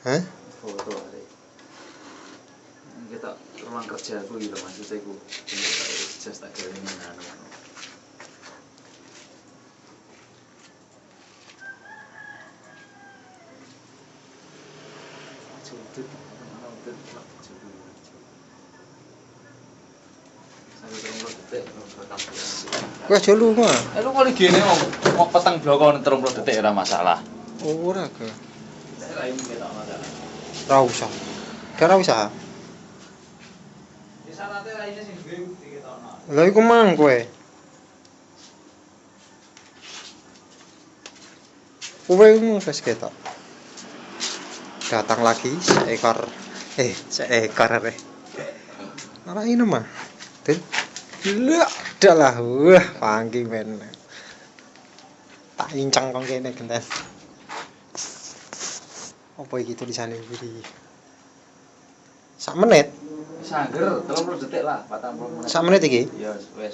Hah? Foto hari. Kita ruang kerja aku gitu maksudnya aku just tak kira ini anu. Judut, mana udah tak judut. Saya terus detik rekam. Kowe aja lu mah. Lu kali gini mau petang blokon 30 detik ora masalah. Ora ke. Ora ini ketok masalah. Ora usah. Ora usah. Di syaratnya ra ini sing duwe diketokno. Lah iku mang kowe. Kowe wis ketok. Datang lagi seekor are. Ora ini mah. Lah, adalah wah pangki men. Tak incang kong kene genten. Apa iki tulisane iki? 1 menit. Sangger 30 detik lah, 40 menit. 1 menit iki. Ya wis.